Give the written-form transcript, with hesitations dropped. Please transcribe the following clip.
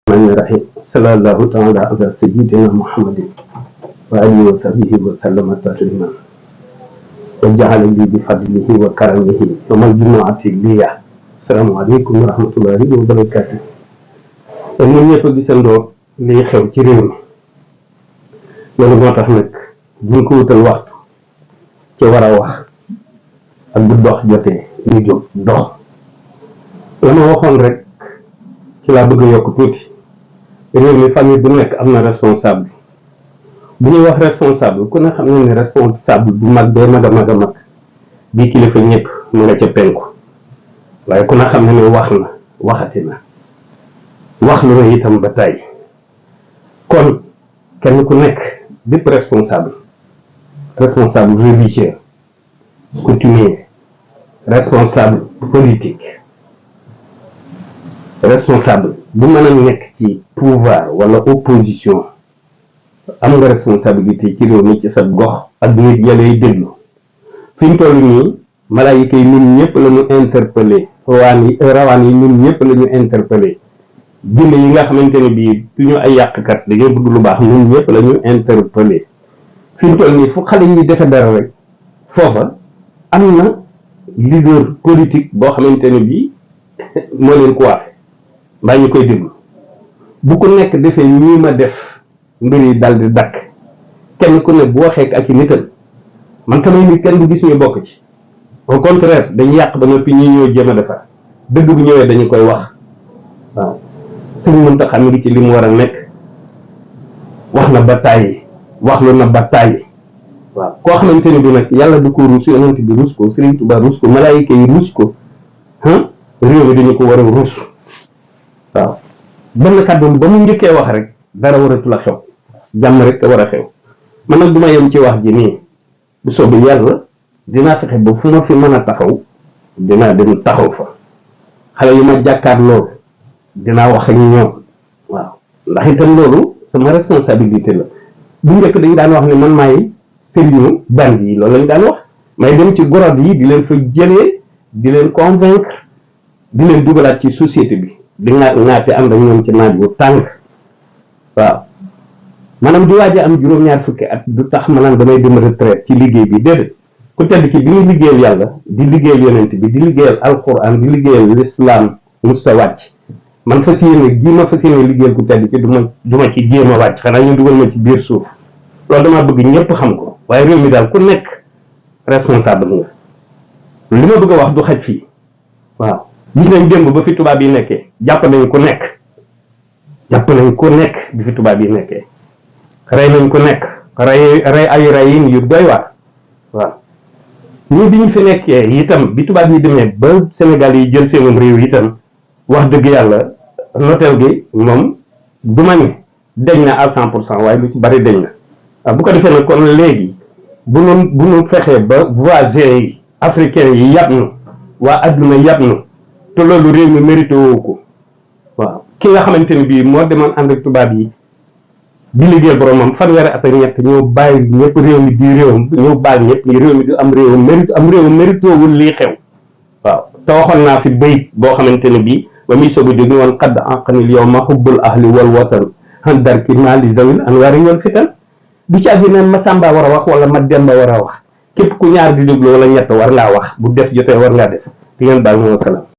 الرحمن الرحيم صلى الله تعالى على سيدنا محمد وآله وصحبه وسلم تسليما وجعل لي بفضله وكرمه يوم الجمعة ليا. السلام عليكم ورحمة الله وبركاته. ñun ñëpp gisandoo liy xew ci réew mi loolu moo tax nag buñ ko wutal waxtu ci war a wax ak bu dox jotee ñu jóg dox. la ma waxoon rek ci laa bëgg a yokk tuuti. réew mi famille bu nekk am na responsable bu ñuy wax responsable ku ne xam ne ne responsable bu mag bee mag a mag a mag bii kilifa ñëpp mu nga ca penku waaye ku ne xam ne ne wax na waxati na wax lu ne itam ba tàyyi kon kenn ku nekk bépp responsable religieux coutumier responsable politique responsable bu mën a nekk ci pouvoir wala opposition am nga responsabilité ci réew mi ci sa gox ak nit ya lay déglu fi mu toll nii malaayika yi ñun ñëpp la ñu interpellé rawaan yi ñun ñëpp la ñu interpellé jinne yi nga xamante ne bii du ñu ay yàqkat da ngay bëgg lu baax ñun ñëpp la ñu interpellé fi mu toll nii fu xale yi defe dara rek foofa am na leader politique boo xamante ne bii moo leen ko waxe mbaa ñu koy déglu bu ko nekk defee ñii ma def mbir yi dal di dakk kenn ku ne bu waxee ak i nitam man samay nit kenn du gis ñu bokk ci au contraire dañu yàq ba noppi ñi ñoo jéem a defar dëgg bu ñëwee dañu koy wax waaw suñu mënta xam ngi ci li mu war a nekk wax na ba tàyyi wax lu na ba tàyyi waaw koo xamante ni bi nag yàlla du ko ruus yonent bi ruus ko Sëriñ Tuubaa ruus ko malaayika yi ruus ko réew mi dañu ko war a ruus waaw benn kàddu ba mu njëkkee wax rek dara waratul a xew jàmm rek war a xew man nag du ma yem ci wax ji nii bu soobee yàlla dinaa fexe ba fu ma fi mën a taxaw dinaa dem taxaw fa xale yu ma jàkkaar loolu dinaa wax ak ñoom waaw ndax itam loolu sama responsabilité la bu njëkk dañ daan wax ne man maay sëriñu band yi loolu lañ daan wax may dem ci gorod yi di leen fa jëlee di leen convaincre di leen dugalaat ci société bi di ŋaati ànd ak ñoom ci naaj bu tàng waaw maanaam di waaj a am juróom-ñaar fukki at du tax maanaam damay dem retraite ci liggéey bi déedéet ku tedd ci bi ñuy liggéeyal yàlla di liggéeyal yonent bi di liggéeyal alquran di liggéeyal l'islam musta wàcc man fas yéene gii ma fas yéene liggéeyal ku tedd ci du ma ci jéem a wàcc xanaa ñu dugal ma ci biir suuf loolu damaa bëgg ñëpp xam ko waaye réew mi daal ku nekk responsable nga li ma bëgg a wax du xaj fii waaw gis nañ démb ba fi tubaab yi nekkee jàpp nañ ku nekk bi fi tubaab yi nekkee rey nañ ku nekk rey ay reyin yu doy waar waaw ñun bi ñu fi nekkee itam bi tubaab yi demee ba Sénégal yi jël seenum réew itam wax dëgg yàlla notel gi moom du ma ni deñ na à 100% waaye lu ci bari deñ na waaw bu ko defee nag kon léegi bu nu fexee ba voisins yi africains yi yàpp nu waa adduna yàpp nu te loolu réew mi mérité woo ko waaw ki nga xamante ni bii moo demoon ànd ak tubaab yi di liggéeyal boromam fanweeri at ak ñett ñoo bàyyi ñëpp réew mi di réewam ñoo baal ñëpp ni réew mi di am réewam mérité wul lii xew waaw te waxoon naa fi bayit boo xamante ne bii ba muy soog a jóg ni woon xadd ànqanil yow ma xubbul ahli wal watan xan darki mali zawil anwaari wal fitan du ci àggi ne ma sàmba war a wax wala ma demba war a wax képp ku ñaar di déglu wala ñett war ngaa wax bu def jotee war ngaa def di ngeen baal ma wasalaam